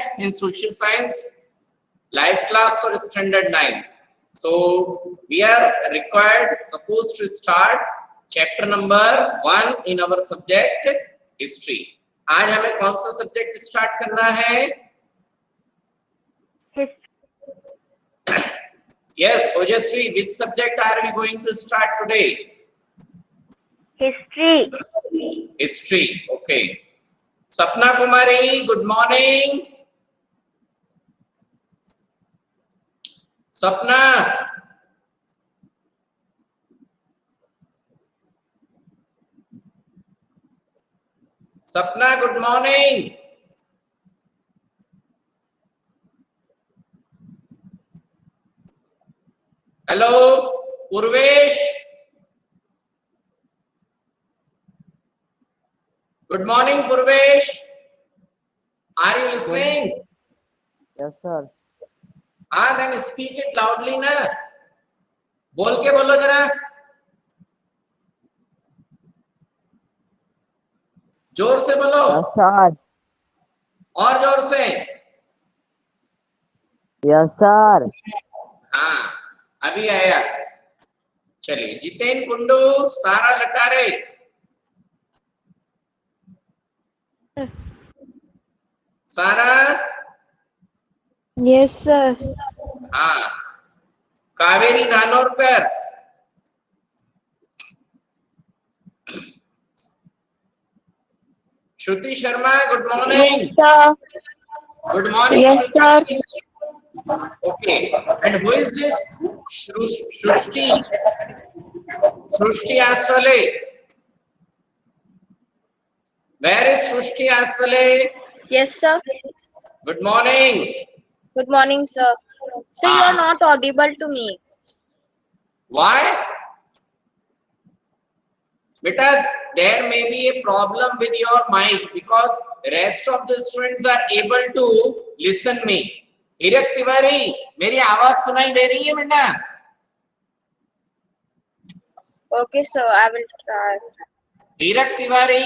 subject in social science, live class for standard 9. So we are supposed to start chapter number 1 in our subject history. आज हमें कौन सा subject start करना है? Yes, Ojasvi, which subject are we going to start today? History. History, okay. Sapna Kumari, good morning. Sapna. Sapna, good morning. Hello, Purvesh. Good morning, Purvesh. Are you listening? Yes, sir. Then speak it loudly ना. बोल के बोलो जरा. जोर से बोलो. Yes, sir. और जोर से. Yes, sir. हाँ, अभी आया. चलिए, जितेन कुंडू, सारा लटारे. सारा. Yes, sir. हाँ. Kaveri Dhanorkar. Shruti Sharma, good morning. Yes, sir. Good morning, Yes, Shruti. Okay, and who is this? Shrushti. Shrushti Aswale. Where is Shrushti Aswale? Yes, sir. Good morning. Good morning, sir. Sir, you are not audible to me. Why? Beta, there may be a problem with your mic because rest of the students are able to listen me. Hirak Tiwari, मेरी आवाज सुनाई दे रही है बेटा? Okay, sir. I will try. Hirak Tiwari.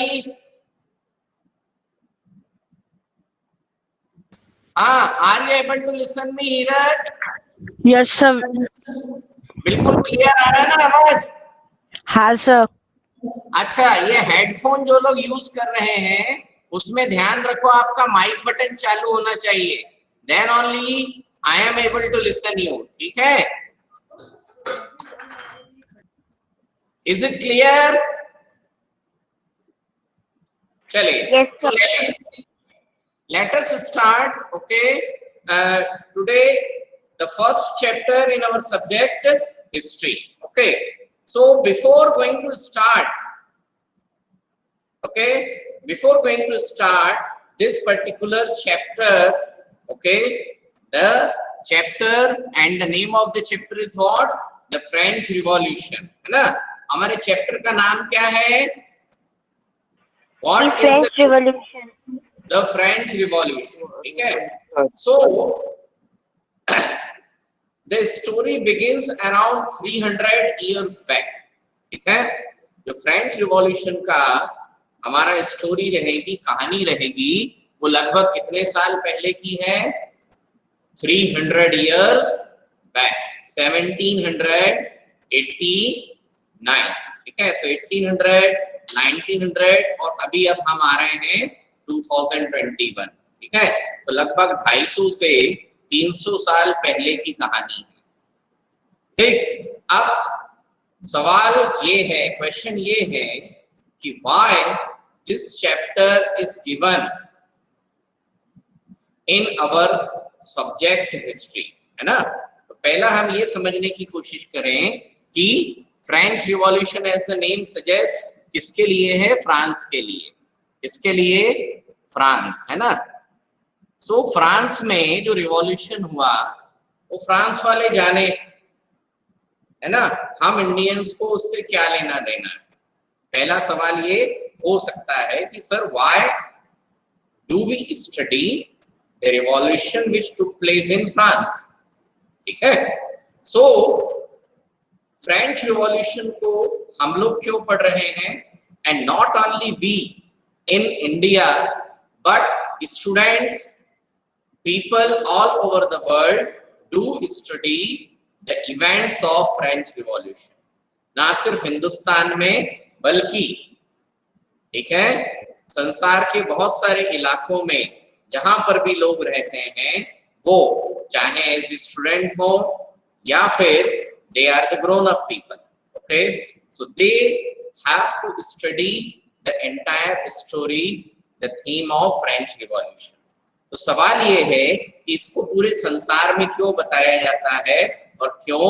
Are you able to listen me, Hirak? Yes, sir. बिल्कुल clear आ रहा है ना आवाज? हाँ, sir. अच्छा, ये हेडफोन जो लोग यूज कर रहे हैं उसमें ध्यान रखो, आपका माइक बटन चालू होना चाहिए. Then only I am able to listen you. ठीक है? Is it clear? चलिए. Yes, So sir. let us start. Okay. Today the first chapter in our subject history. Okay. So before going to start, okay, before going to start this particular chapter, okay, the chapter and the name of the chapter is what? The French Revolution, है ना? हमारे chapter का नाम क्या है? What The is French Revolution. the French Revolution? ठीक है? So the story begins around 300 years back. ठीक है? जो फ्रेंच रिवॉल्यूशन का हमारा स्टोरी रहेगी, कहानी रहेगी, वो लगभग कितने साल पहले की है? 300 years back, 1789. ठीक है? So 1800, 1900 और अभी अब हम आ रहे हैं 2021. ठीक है? तो लगभग 250 से 300 साल पहले की कहानी है. ठीक. अब सवाल ये है, क्वेश्चन ये है कि why this chapter is given in our subject history, है ना? तो पहला हम ये समझने की कोशिश करें कि French revolution as the name suggest किसके लिए है? फ्रांस के लिए. किसके लिए? फ्रांस, है ना? सो फ्रांस में जो रिवॉल्यूशन हुआ वो फ्रांस वाले जाने, है ना? हम इंडियंस को उससे क्या लेना देना है? पहला सवाल ये हो सकता है कि sir why do we study the revolution which took place in France. ठीक है? सो फ्रेंच रिवॉल्यूशन को हम लोग क्यों पढ़ रहे हैं? And not only we in India but students people all over the world do study the events of French Revolution. ना सिर्फ हिंदुस्तान में बल्कि, ठीक है, संसार के बहुत सारे इलाकों में जहां पर भी लोग रहते हैं, वो चाहे एज स्टूडेंट हो या फिर they are the grown up people, okay, so they have to study the entire story, the theme of French revolution. तो सवाल ये है कि इसको पूरे संसार में क्यों बताया जाता है और क्यों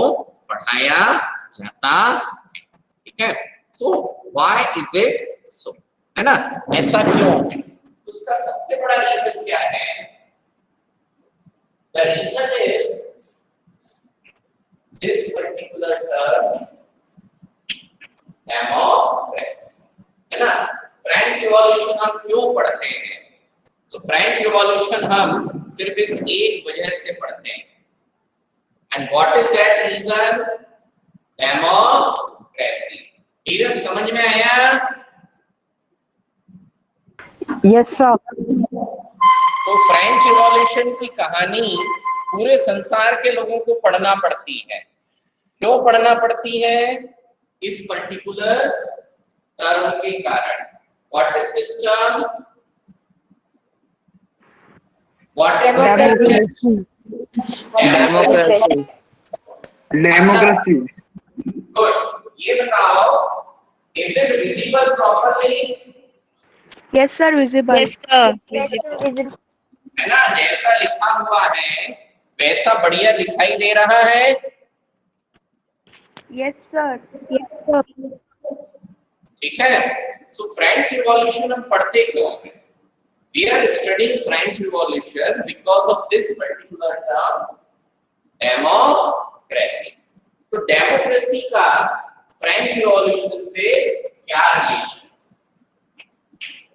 पढ़ाया जाता है, ठीक है। So why is it so, है ना, ऐसा क्यों है? तो उसका सबसे बड़ा रीजन क्या है? The reason is this particular term democracy, है ना। फ्रेंच रिवॉल्यूशन हम क्यों पढ़ते हैं? तो फ्रेंच रिवॉल्यूशन हम सिर्फ इस एक वजह से पढ़ते हैं, and what is that reason? Democracy. Neeraj समझ में आया? Yes, sir. तो फ्रेंच रिवॉल्यूशन की कहानी पूरे संसार के लोगों को पढ़ना पड़ती है। क्यों पढ़ना पड़ती है? इस पर्टिकुलर टर्म के कारण। What is this term? What is Democracy. Democracy? Democracy. Good. ये बताओ, is it visible properly? Yes, sir. Visible. Yes, sir. है ना, जैसा लिखा हुआ है वैसा बढ़िया दिखाई दे रहा है? Yes, sir. ठीक है। सो फ्रेंच रिवॉल्यूशन हम पढ़ते क्यों हैं? We are studying French revolution because of this particular term democracy. तो डेमोक्रेसी का फ्रेंच रिवॉल्यूशन से क्या relation?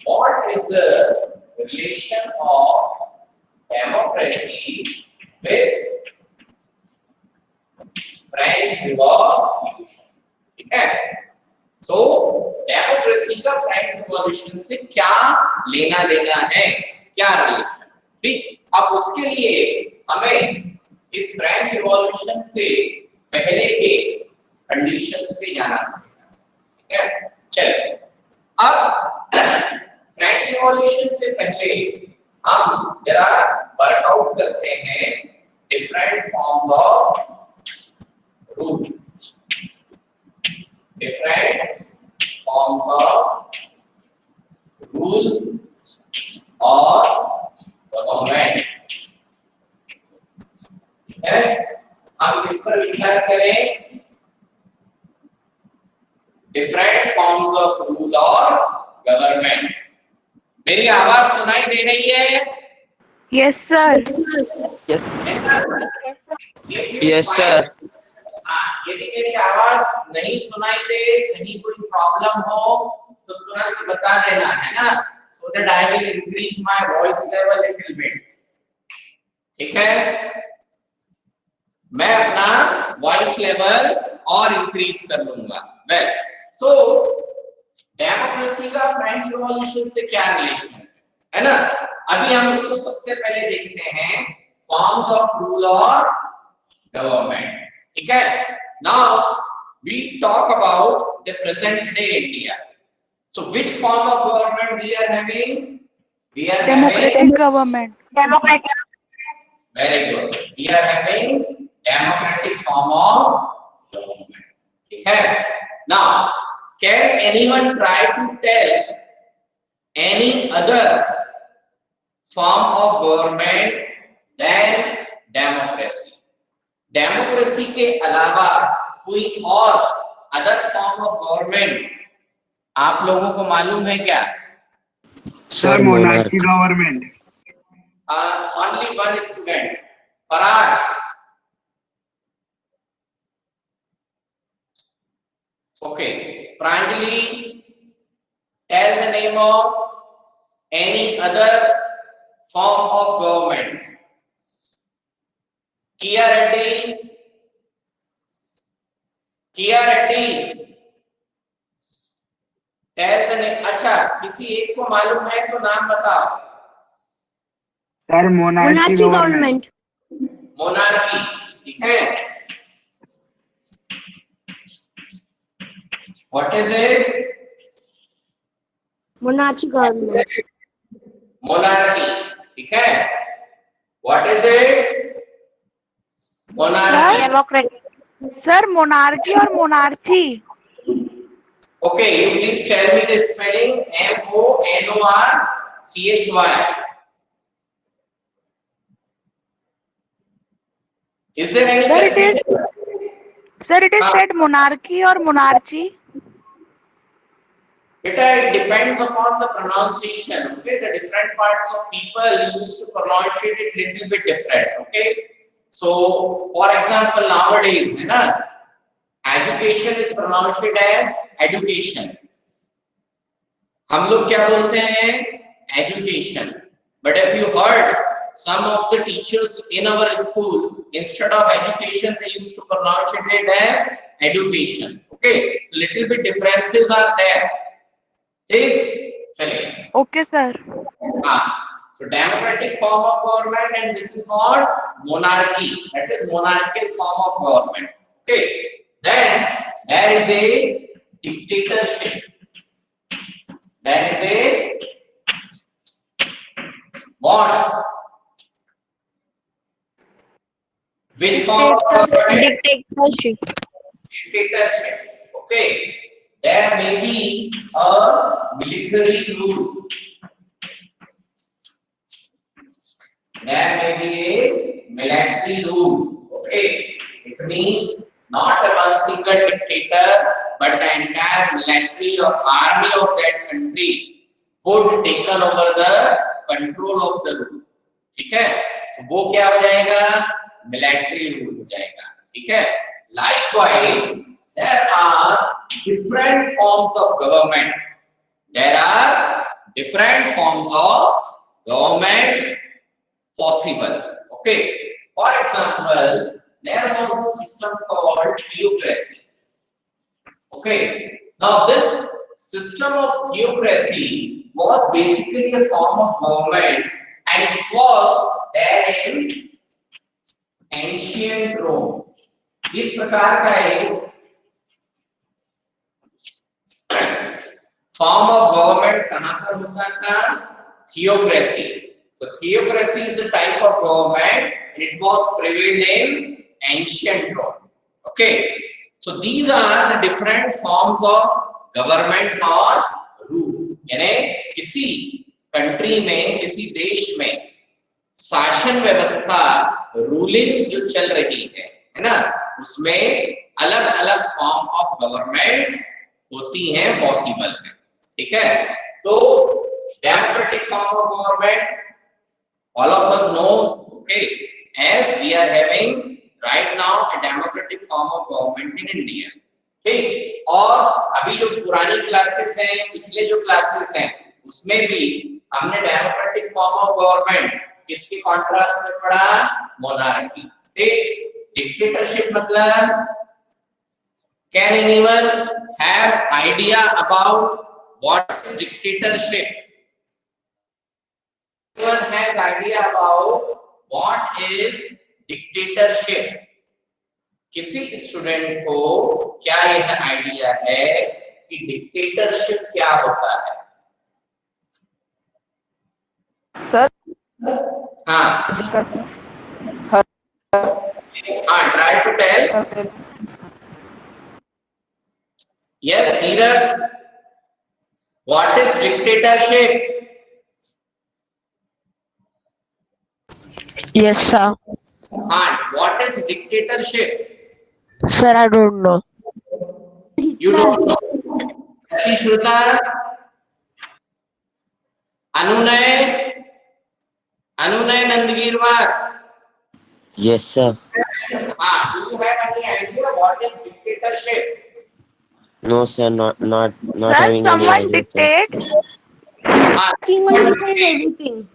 What is the relation of democracy with French Revolution? ठीक है। So democracy का फ्रेंच रिवॉल्यूशन से क्या लेना देना है, क्या रिलेशन? ठीक, अब उसके लिए हमें इस फ्रेंच रिवॉल्यूशन से पहले के कंडीशंस पे जाना पड़ेगा, ठीक है। चलिए, अब फ्रेंच रिवॉल्यूशन से पहले हम जरा वर्कआउट करते हैं different forms of rule, different forms of rule और गवर्नमेंट, ठीक है। हम इस पर विचार करें, डिफरेंट फॉर्म्स ऑफ रूल और गवर्नमेंट। मेरी आवाज सुनाई दे रही है? Yes, sir. Yes sir. हाँ, यदि मेरी आवाज नहीं सुनाई दे, कहीं कोई प्रॉब्लम हो तो तुरंत बता देना, है ना, so that I will increase my voice level little bit, ठीक है। मैं अपना वॉइस लेवल और इंक्रीज कर लूंगा। वेल, सो डेमोक्रेसी का फ्रेंच रिवॉल्यूशन से क्या रिलेशन है ना। अभी हम उसको सबसे पहले देखते हैं, फॉर्म्स ऑफ रूल और गवर्नमेंट, ठीक है। Now we talk about the present day India. So which form of government we are having? We are Democratic government. Very good, we are having democratic form of government, ठीक है। Now can anyone try to tell any other form of government than democracy? Democracy के अलावा कोई और other form of government आप लोगों को मालूम है क्या? Sir monarchy government. Only one student, फरार। Okay, Pranjali, tell the name of any other form of government. Kia Reddy, tell the name. अच्छा, किसी एक को मालूम है तो नाम बताओ। Sir monarchy monarchy government. government. Monarchy. ठीक है. What is it? Monarchy government. Monarchy. ठीक है. What is it? Monarchy. Sir sir monarchy और monarchy. Okay, you please tell me the spelling. MONORCHY. Is there any Sir, it is confusion? said monarchy or monarchy. It depends upon the pronunciation. Okay, the different parts of people used to pronounce it little bit different. Okay, so for example, nowadays, है ना, education is pronounced as education. हम लोग क्या बोलते हैं? Education. But if you heard some of the teachers in our school, instead of education, they used to pronounce it as education. Okay, little bit differences are there. ठीक, चलिए. Okay, sir. So democratic form of government, and this is what monarchy. That is monarchical form of government. Okay. Then there is a dictatorship. There is a what? Which form of government? Dictatorship. Dictatorship. Okay. There may be a military rule. There may be a military rule. Okay. It means not a one single dictator, but the entire military or army of that country would taken over the control of the rule. ठीक है? So वो क्या हो जाएगा? Military rule हो जाएगा. ठीक है? Likewise, there are different forms of government. There are different forms of government possible. Okay. For example, there was a system called theocracy. Okay. Now this system of theocracy was basically a form of government, and it was there in ancient Rome. इस प्रकार का एक form of government कहां पर होता था? Theocracy. So theocracy is a type of government, and it was prevalent in ancient Rome. Okay, so these are the different forms of government or rule. यानी किसी कंट्री में, किसी देश में शासन व्यवस्था, रूलिंग जो चल रही है ना, उसमें अलग अलग फॉर्म ऑफ गवर्नमेंट होती हैं, पॉसिबल है. ठीक है? तो democratic form of government all of us knows, okay, as we are having right now a democratic form of government in India. ठीक. और अभी जो पुरानी क्लासेस हैं, पिछले जो क्लासेस हैं, उसमें भी हमने डेमोक्रेटिक फॉर्म ऑफ गवर्नमेंट किसके कॉन्ट्रास्ट में पढ़ा? मोनार्की. ठीक. डिक्टेटरशिप मतलब, can anyone have idea about what is dictatorship? Anyone has idea about what is dictatorship? किसी स्टूडेंट को क्या यह आइडिया है कि डिक्टेटरशिप क्या होता है? सर हाँ, try to tell. Yes, Neeraj, what is dictatorship? Yes, sir. What is dictatorship? Sir, I don't know. You don't know. Shruta, Anunay Nandgirwar. yes sir. Do you have any idea what is dictatorship? No sir, not Sir, having any someone idea, sir. dictate. King will say everything.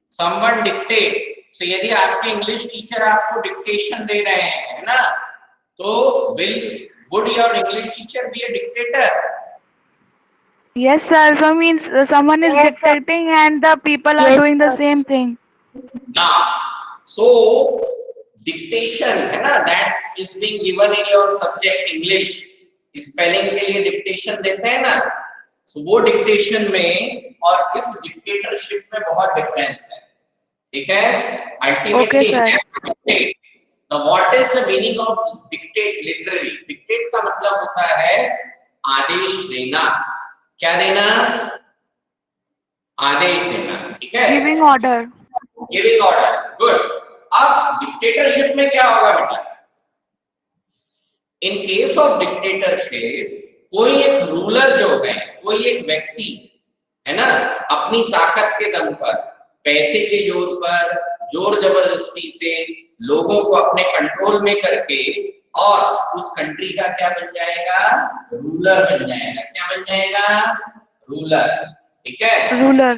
Someone dictate. So यदि आपके English teacher आपको dictation दे रहे हैं, है ना, तो would your English teacher be a dictator? Yes, sir. So means someone is dictating and the people are doing the same thing. Now, so dictation है ना, that is being given in your subject English, spelling के लिए dictation देते हैं ना, so वो dictation में और इस डिक्टेटरशिप में बहुत डिफरेंस है, ठीक है। Ultimately now what is the meaning of dictate? Literally dictate का मतलब होता है आदेश देना। क्या देना? आदेश देना, ठीक है, giving order. Giving order, good. अब डिक्टेटरशिप में क्या होगा बेटा? इन केस ऑफ डिक्टेटरशिप कोई एक रूलर जो है, कोई एक व्यक्ति है ना, अपनी ताकत के दम पर, पैसे के जोर पर, जोर जबरदस्ती से लोगों को अपने कंट्रोल में करके और उस कंट्री का क्या बन जाएगा? रूलर बन जाएगा। क्या बन जाएगा? रूलर, ठीक है। Ruler.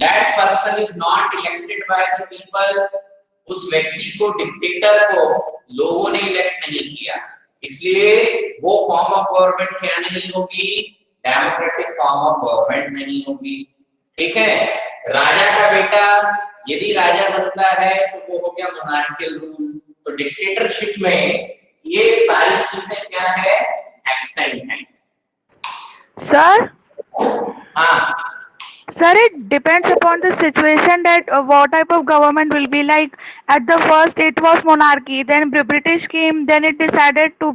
That person is not elected by the people. उस व्यक्ति को, डिक्टेटर को लोगों ने इलेक्ट नहीं किया, इसलिए वो फॉर्म ऑफ गवर्नमेंट क्या नहीं होगी? डेमोक्रेटिक फॉर्म ऑफ गवर्नमेंट नहीं होगी, ठीक है। राजा का बेटा यदि राजा बनता है तो वो हो गया मोनार्कियल रूल। तो डिक्टेटरशिप में ये सारी चीजें क्या है? एब्सेंट है। सर, हाँ sir, it depends upon the situation that what type of government will be. Like at the first it was monarchy, then British came, then it decided to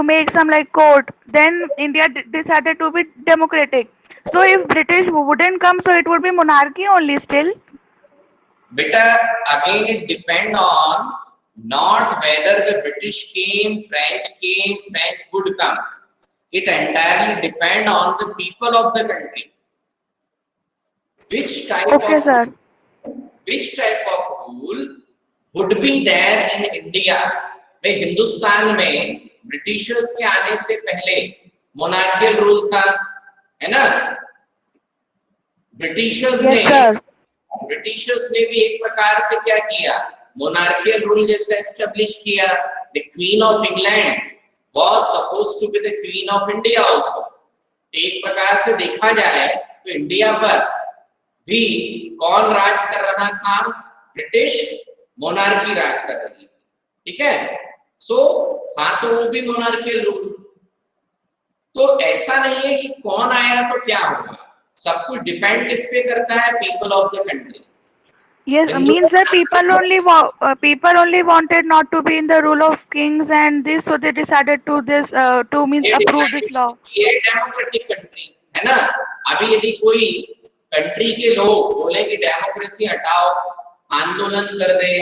make some like court, then India decided to be democratic. So if British wouldn't come, so it would be monarchy only still. Beta, again it depend on not whether the British came, French would come. It entirely depend on the people of the country. Which type of rule would be there in India? भाई हिंदुस्तान में Britishers के आने से पहले monarchial rule था, है ना। Britishers ने भी एक प्रकार से क्या किया? मोनार्कियल रूल जैसे एस्टेब्लिश किया। The queen of England was supposed to be the queen of India also. एक प्रकार से देखा जाए तो इंडिया पर भी कौन राज कर रहा था? ब्रिटिश मोनार्की राज कर रही थी, ठीक है। सो हाँ, तो वो भी मोनार्कियल रूल। तो ऐसा नहीं है कि कौन आया तो क्या होगा, सब कुछ डिपेंड किस पे करता है? People of the country. Yes, means that people only wanted not to be in the rule of kings and this, so they decided to approve this law. ये डेमोक्रेटिक कंट्री है ना। अभी यदि कोई कंट्री के लोग बोले कि डेमोक्रेसी हटाओ, आंदोलन कर दे,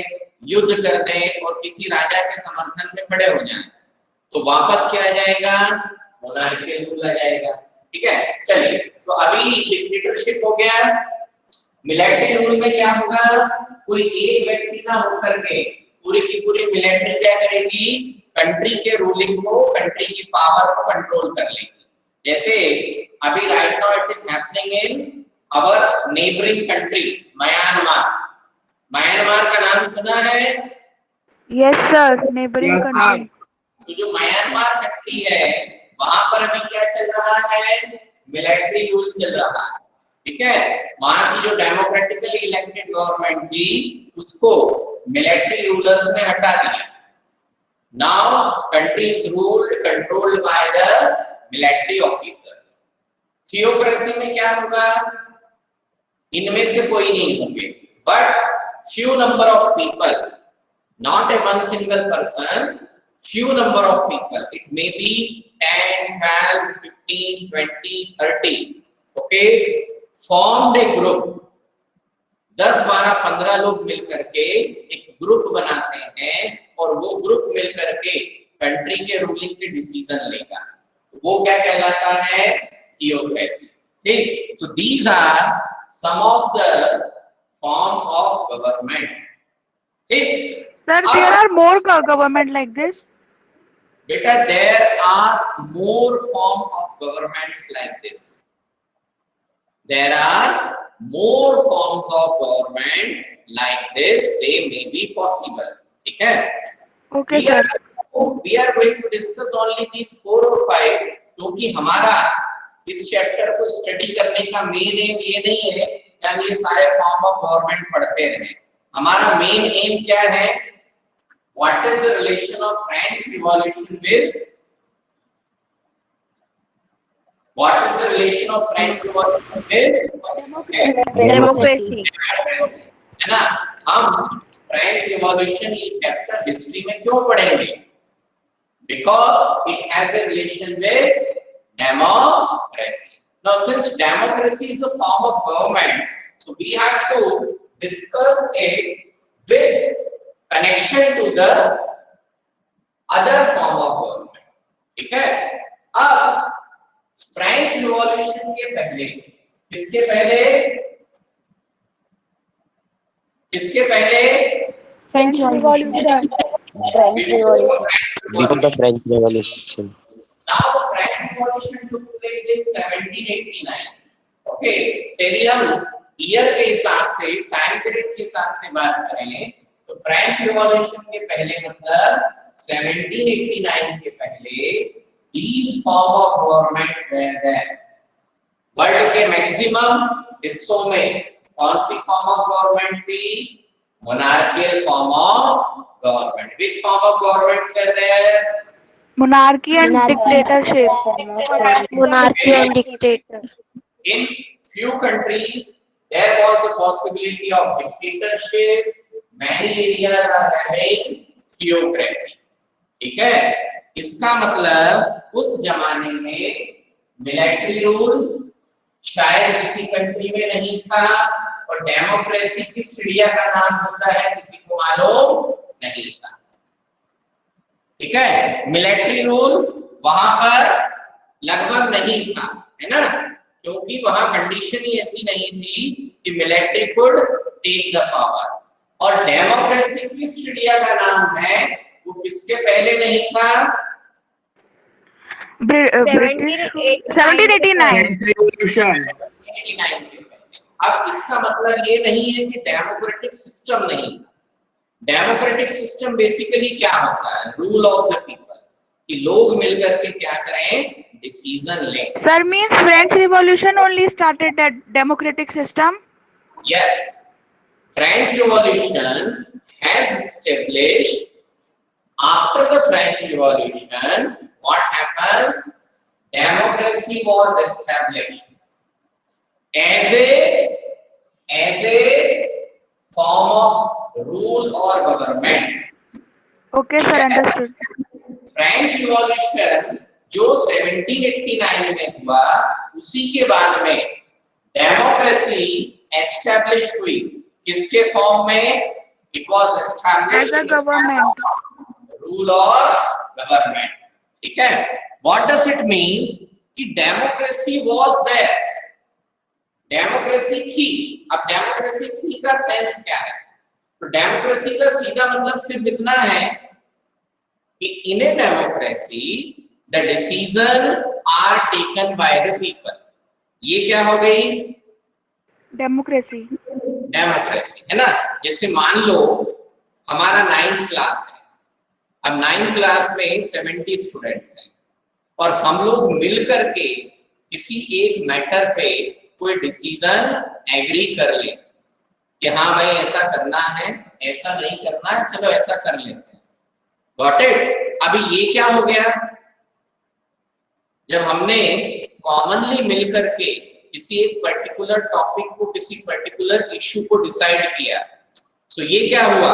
युद्ध कर दे और किसी राजा के समर्थन में खड़े हो जाएं, तो वापस क्या आ जाएगा? मोनार्कियल रूल आ जाएगा, ठीक है। चलिए, तो अभी डिक्टेटरशिप हो गया। मिलिट्री रूल में क्या होगा? कोई एक व्यक्ति ना होकर के पूरी की पूरी मिलिट्री क्या करेगी? कंट्री के रूलिंग को, कंट्री की पावर को कंट्रोल कर लेगी। जैसे अभी right now it is happening in our neighbouring country Myanmar का नाम सुना है? Yes sir, neighboring country. तो जो म्यांमार कंट्री है वहां पर अभी क्या चल रहा है? मिलिट्री रूल चल रहा है, ठीक है। वहां की जो डेमोक्रेटिकली इलेक्टेड गवर्नमेंट थी उसको मिलिट्री रूलर्स ने हटा दिया। Now country is controlled by the military officers. Theocracy में क्या होगा? इनमें से कोई नहीं होंगे, but few number of people, not a one single person, few number of people, it may be 10, 12, 15, 20, 30, okay, formed a group, 10, 12, 15 लोग मिलकर के एक ग्रुप बनाते हैं और वो ग्रुप मिलकर के कंट्री के रूलिंग के डिसीजन लेगा, वो क्या कहलाता है? थियोक्रेसी, ठीक। So these are some of the form of government, ठीक। Sir, there are more government like this. Beta, there are more form of governments like this. There are more forms of government like this. They may be possible, ठीक है। Okay sir. We are going to discuss only these 4 or 5 क्योंकि हमारा इस chapter को study करने का main M ये नहीं है कि हम ये सारे फॉर्म ऑफ गवर्नमेंट पढ़ते रहे। हमारा मेन एम क्या है? What is the relation of French revolution with What is the relation of French Revolution with Democracy. है ना? हम फ्रेंच रिवॉल्यूशन ये चैप्टर हिस्ट्री में क्यों पढ़ेंगे? Because it has a relation with democracy. Now, since democracy is a form of government, so we have to discuss it with connection to the other form of government. ठीक है? अब French revolution के पहले किसके पहले French Revolution. French Revolution. Before the French Revolution. Now the French Revolution took place in 1789. Okay, चलिए हम year के हिसाब से, टाइम पीरियड के हिसाब से बात करें तो फ्रेंच रिवॉल्यूशन के पहले मतलब 1789 के पहले these form of government were there. World के मैक्सिमम हिस्सों में कौन सी फॉर्म ऑफ गवर्नमेंट थी? Monarchial form of government. Which form of governments were there? Monarchy and dictatorship. Monarchy and dictator. In few countries there was a possibility of dictatorship. Many areas are having theocracy. ठीक है? इसका मतलब उस जमाने में military rule शायद किसी country में नहीं था और डेमोक्रेसी किस चिड़िया का नाम होता है किसी को मालूम नहीं था. ठीक है? मिलिट्री रूल वहां पर लगभग नहीं था, है ना? क्योंकि वहां कंडीशन ही ऐसी नहीं थी कि military could take the power. और डेमोक्रेसी किस चिड़िया का नाम है? वो किसके पहले नहीं था? British 1789. French Revolution. 89 के पहले. अब इसका मतलब ये नहीं है कि डेमोक्रेटिक सिस्टम नहीं. डेमोक्रेटिक सिस्टम बेसिकली क्या होता है? रूल ऑफ द पीपल, कि लोग मिलकर के क्या करें? डिसीजन लें. Sir, means French Revolution only started that democratic system. Yes, French Revolution has established. After the French Revolution, what happens? Democracy was established as a form of rule or government. Okay, sir, understood. French revolution जो 1789 में हुआ उसी के बाद में democracy establish हुई. किसके form में? It was established As a government. Rule और गवर्नमेंट. ठीक है? व्हाट डज इट मींस कि डेमोक्रेसी वाज देयर, डेमोक्रेसी थी. अब डेमोक्रेसी थी का सेंस क्या है? तो डेमोक्रेसी का सीधा मतलब सिर्फ इतना है कि in a democracy the decision are taken by the people. ये क्या हो गई? Democracy. डेमोक्रेसी, है ना? जैसे मान लो हमारा 9th क्लास है. अब 9th क्लास में 70 स्टूडेंट्स हैं और हम लोग मिल करके किसी एक मैटर पे कोई डिसीजन एग्री कर ले कि हाँ भाई ऐसा करना है, ऐसा नहीं करना है, चलो ऐसा कर लेते हैं. Got it? अभी ये क्या हो गया? जब हमने कॉमनली मिल करके किसी एक पर्टिकुलर टॉपिक को, किसी पर्टिकुलर इश्यू को डिसाइड किया, तो ये क्या हुआ?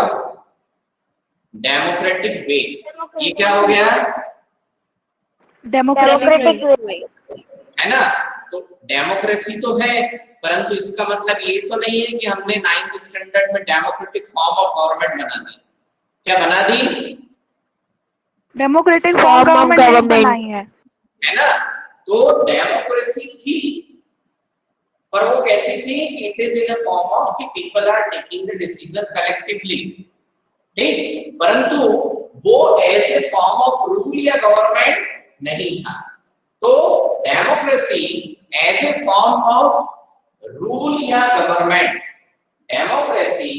डेमोक्रेटिक वे. ये क्या हो गया? Democratic way. है ना? तो डेमोक्रेसी तो है, परंतु इसका मतलब ये तो नहीं है कि हमने 9th स्टैंडर्ड में डेमोक्रेटिक फॉर्म ऑफ गवर्नमेंट बना दी. क्या बना दी? Democratic Form of form government नहीं government. बनाई है. है ना? तो डेमोक्रेसी थी, पर वो कैसी थी? It is in a form of कि people are taking the decision collectively. ठीक? परंतु वो as a form of rule या गवर्नमेंट नहीं था. तो democracy as a form of rule या government, democracy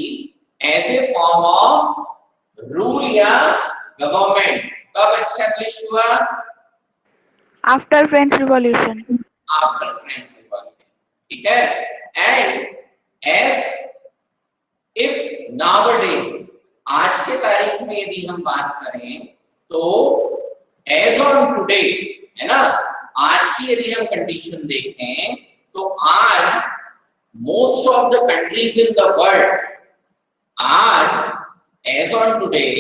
as a form of rule या गवर्नमेंट कब एस्टैब्लिश हुआ? After French Revolution. After French Revolution. ठीक है? एंड as if nowadays, आज के तारीख में यदि हम बात करें तो as on today, है ना, आज की यदि हम कंडीशन देखें तो आज most of the countries in the world, आज as on today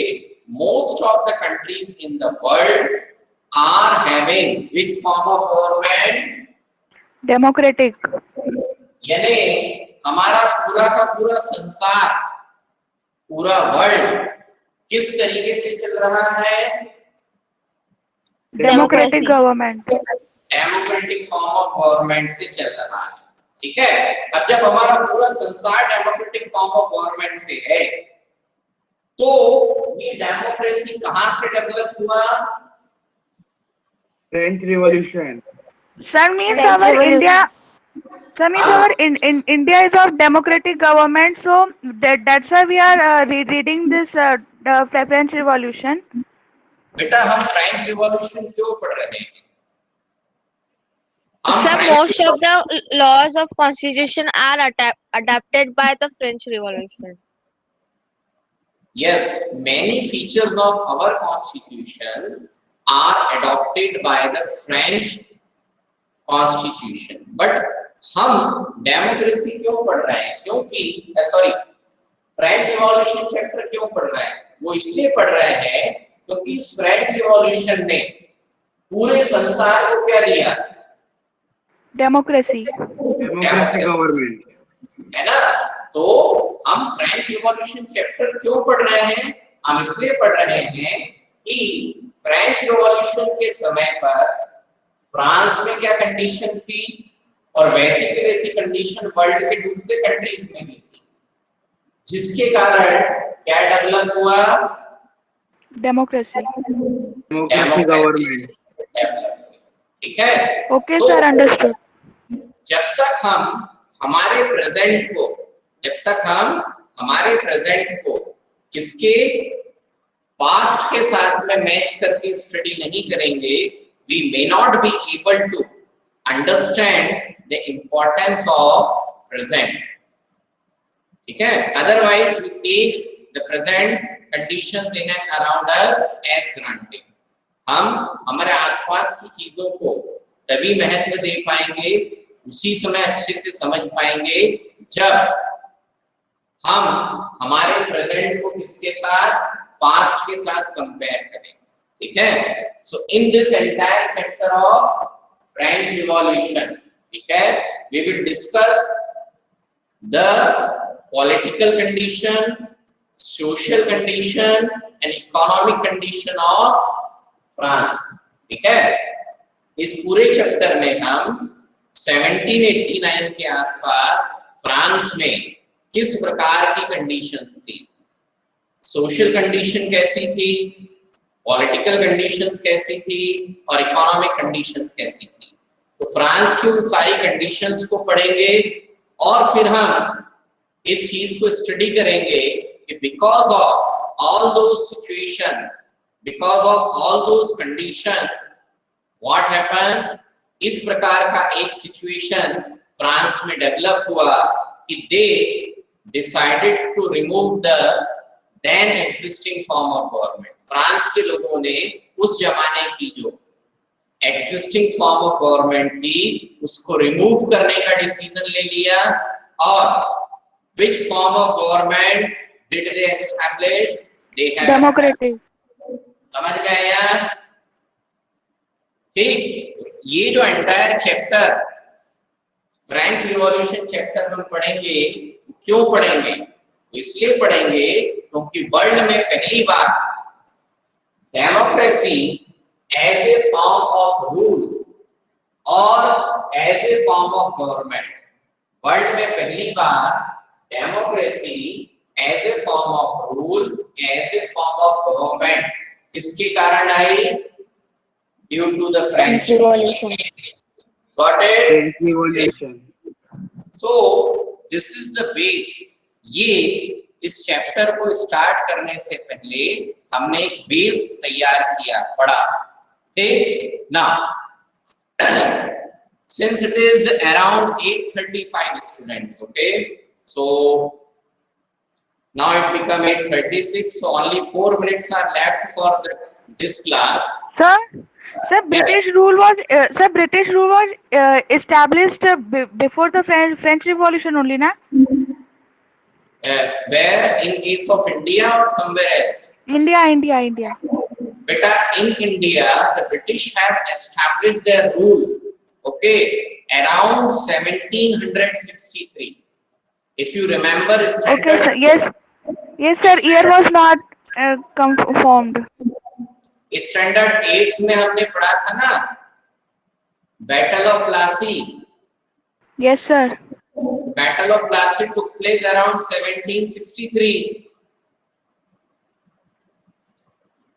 most of the countries in the world are having which form of government? Democratic. यानी हमारा पूरा का पूरा संसार, पूरा वर्ल्ड किस तरीके से चल रहा है? Democratic government. Democratic form of government से चल रहा है, ठीक है। अब जब हमारा पूरा संसार डेमोक्रेटिक फॉर्म ऑफ गवर्नमेंट से है तो ये डेमोक्रेसी कहां से डेवलप हुआ? French Revolution. Sir, means our India. Sir, means our India is of democratic government, so that's why we are reading this the French Revolution. बेटा हम फ्रेंच रिवॉल्यूशन क्यों पढ़ रहे हैं? Sir, most of the laws of constitution are adapted by the French Revolution. Yes, many features of our constitution are adopted by the French constitution. But हम democracy क्यों पढ़ रहे हैं? क्योंकि फ्रेंच रिवॉल्यूशन चैप्टर क्यों पढ़ रहे हैं? वो इसलिए पढ़ रहे हैं क्योंकि इस फ्रेंच रिवॉल्यूशन ने पूरे संसार को क्या दिया? Democracy. Democratic government. है ना। तो हम फ्रेंच रिवॉल्यूशन चैप्टर क्यों पढ़ रहे हैं? हम इसलिए पढ़ रहे हैं कि फ्रेंच रिवॉल्यूशन के समय पर फ्रांस में क्या कंडीशन थी और वैसी की वैसी कंडीशन वर्ल्ड के दूसरे कंट्रीज में भी थी, जिसके कारण क्या डेवलप हुआ? Democracy. Democracy government. ठीक है। Okay, sir, understood. जब तक हम हमारे प्रेजेंट को किसके पास्ट के साथ में मैच करके स्टडी नहीं करेंगे, we may not be able to understand the importance of present. ठीक है। Otherwise we take the present conditions in and around us as granted. हम हमारे आसपास की चीजों को तभी महत्व दे पाएंगे, उसी समय अच्छे से समझ पाएंगे जब हम हमारे प्रेजेंट को किसके साथ, पास्ट के साथ कंपेयर करें। ठीक है। So in this entire chapter of French Revolution, ठीक है, we will discuss the political condition, social condition and economic condition of France. ठीक है। इस पूरे चैप्टर में हम 1789 के आसपास फ्रांस में किस प्रकार की कंडीशंस थी, सोशल कंडीशन कैसी थी, पॉलिटिकल कंडीशंस कैसी थी और इकोनॉमिक कंडीशंस कैसी थी। तो फ्रांस की उन सारी कंडीशंस को पढ़ेंगे और फिर हम इस चीज को स्टडी करेंगे कि because of all those situations, because of all those conditions, what happens, इस प्रकार का एक सिचुएशन फ्रांस में डेवलप हुआ कि they decided to remove the then existing form of government. France के लोगों ने उस जमाने की जो एग्जिस्टिंग फॉर्म ऑफ गवर्नमेंट थी उसको रिमूव करने का डिसीजन ले लिया। और which form of government did they establish? They have Democratic. समझ में आया? ठीक। ये जो entire chapter French revolution chapter हम पढ़ेंगे, क्यों पढ़ेंगे? इसलिए पढ़ेंगे क्योंकि वर्ल्ड में पहली बार democracy as a form of rule और as a form of government, world में पहली बार democracy as a form of rule, as a form of government किसके कारण आई? Due to the French Revolution. Got it? French Revolution. So this is the base. ये इस chapter को start करने से पहले हमने एक बेस तैयार किया, पढ़ा। ठीक ना? Since it is around 8:35 students, okay, So now it become 8:36, so only 4 minutes are left for this class. Sir, British rule was established before the French Revolution only, na? Where in case of India or somewhere else? India. Beta, in India, the British have established their rule, okay, around 1763. If you remember standard. Okay, sir. Yes, sir. Year was not confirmed. Standard 8 में हमने पढ़ा था ना, battle of Plassey. Yes, sir. Battle of Plassey took place around 1763.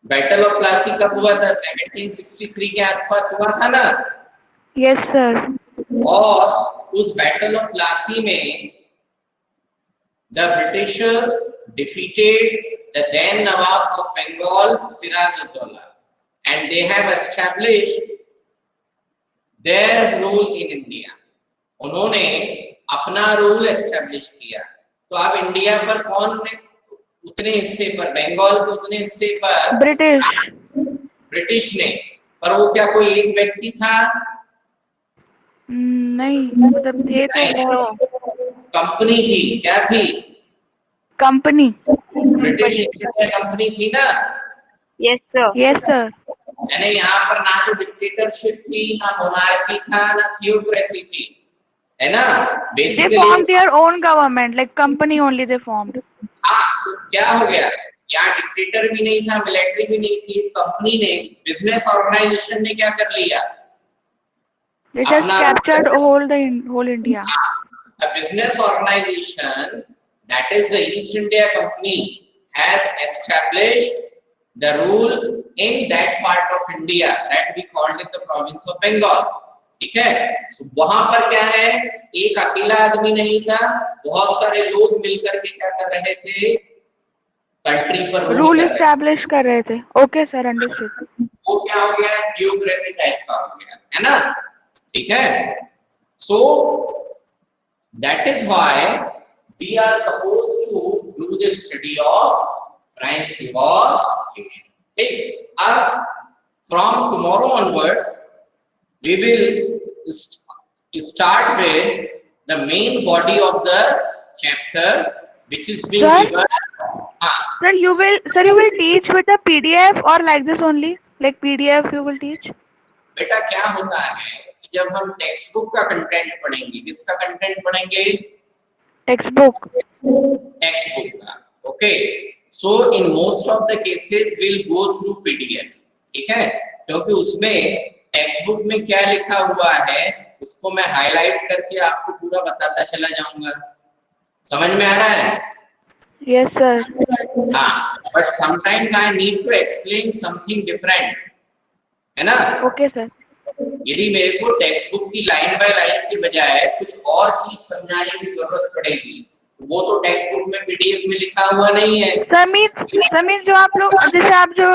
Battle of Plassey कब हुआ था? 1763 के आसपास हुआ था ना. Yes, sir. और उस बैटल ऑफ प्लासी में the Britishers defeated the then Nawab of Bengal, Siraj-ud-Dawla, and they have established their rule in India. उन्होंने अपना रूल एस्टेब्लिश किया. तो अब इंडिया पर कौन ने उतने हिस्से पर, बंगाल के उतने हिस्से पर ब्रिटिश ने. पर वो क्या कोई एक व्यक्ति था? नहीं, मतलब थे तो कंपनी थी. क्या थी? कंपनी. ब्रिटिश कंपनी थी ना. Yes, sir. Yes, sir. यानी यहाँ पर ना तो डिक्टेटरशिप थी, ना मोनार्की था, ना थियोक्रेसी थी, है ना. They basically formed their own government, like company only they formed. हाँ, so क्या हो गया? यहाँ डिक्टेटर भी नहीं था, मिलिट्री भी नहीं थी. कंपनी ने, बिजनेस ऑर्गेनाइजेशन ने क्या कर लिया? They just captured whole India. A business organization, that is the East India Company, has established the rule in that part of India that we called it the province of Bengal. ठीक है. So वहां पर क्या है? एक अकेला आदमी नहीं था, बहुत सारे लोग मिलकर के क्या कर रहे थे? कंट्री पर रूल एस्टैब्लिश कर रहे थे. Okay sir, understood. वो क्या हो गया? थियोक्रेसी टाइप का हो गया, है ना. ठीक है. So that is why we are supposed to do the study of French Revolution. Okay. From tomorrow onwards, we will start with the main body of the chapter, which is being given. Sir, you will teach with a PDF or like this only? Like PDF you will teach? बेटा क्या होता है, जब हम text book का content पढ़ेंगे, किसका content पढ़ेंगे? टेक्स्ट बुक का. Okay. So in most of the cases will go through PDF. ठीक है. क्योंकि उसमें टेक्स्ट बुक में क्या लिखा हुआ है उसको मैं हाईलाइट करके आपको पूरा बताता चला जाऊंगा. समझ में आ रहा है? Yes sir. हाँ, but sometimes I need to explain something different, है ना. Okay sir. यदि मेरे को टेक्स्ट बुक की लाइन बाय लाइन के बजाय कुछ और चीज समझाने की जरूरत पड़ेगी, तो वो तो टेक्स्ट बुक में PDF में लिखा हुआ नहीं है. समीर जो आप लोग, जैसे आप जो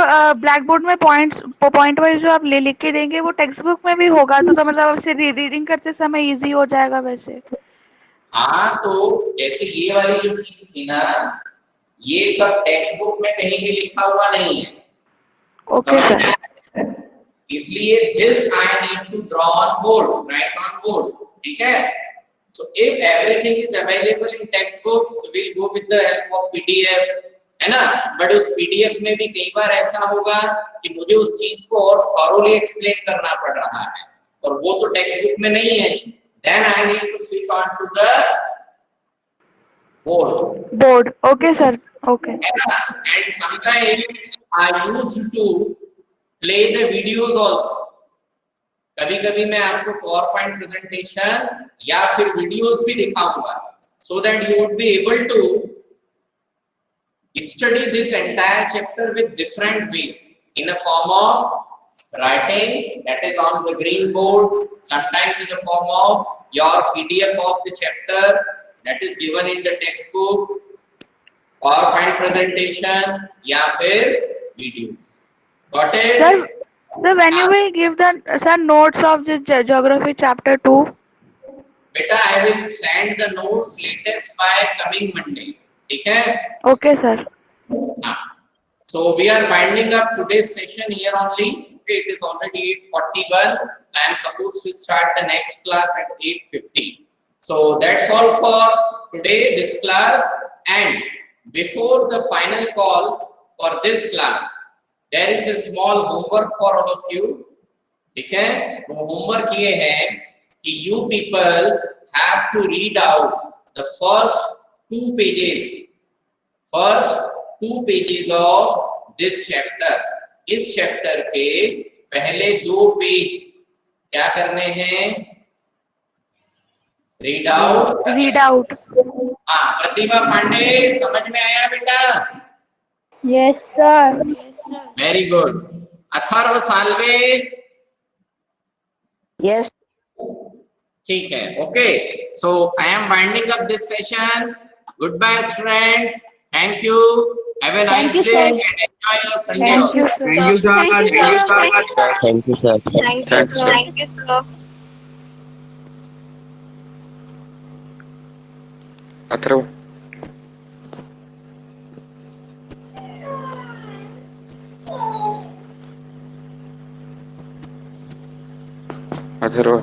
ब्लैक बोर्ड में पॉइंट वाइज जो आप लिख के देंगे वो टेक्स्ट बुक में भी होगा, तो मतलब आपसे रीडिंग करते समय इजी हो जाएगा वैसे. हाँ, तो जैसे ये वाली जो चीज थी ना, ये सब टेक्स्ट बुक में कहीं भी लिखा हुआ नहीं है. Okay sir. इसलिए this I need to draw on board, write on board. ठीक है. So if everything is available in textbook, so we'll go with the help of PDF, है ना. बट उस PDF में भी कई बार ऐसा होगा कि मुझे उस चीज को और thoroughly explain करना पड़ रहा है, और वो तो टेक्स्ट बुक में नहीं है. Then I need to switch on to the board. Okay sir. Okay. And sometimes I used to play the videos also. कभी कभी मैं आपको PowerPoint presentation या फिर वीडियोस भी दिखाऊंगा, so that you would be able to study this entire chapter with different ways, in a form of writing, that is on the green board, sometimes in the form of your PDF of the chapter that is given in the textbook, PowerPoint presentation या फिर videos. Got it? Sir, when you will give the notes of the geography chapter 2? बेटा I will send the notes latest by coming Monday, ठीक है? Okay, sir. So we are winding up today's session here only. Okay, it is already 8:41. I am supposed to start the next class at 8:50. So that's all for today, this class. And before the final call for this class, there is a small homework for all of you. ठीक है? वो homework ये है कि you people have to read out the first 2 pages. First 2 pages of this chapter. इस chapter के पहले 2 page क्या करने हैं? Read out. Read out. हाँ, प्रतिभा पांडे, समझ में आया बेटा? Yes, sir. Very good. Atharva Salve, Yes. ठीक है, okay. So I am winding up this session. Goodbye students, thank you, have a nice day and enjoy your Sunday Thank you, also. sir. Thank you, sir. Thank you, Thank you, sir. Thank you, sir. Thank you, sir. Thank you, sir. Atharva Atharva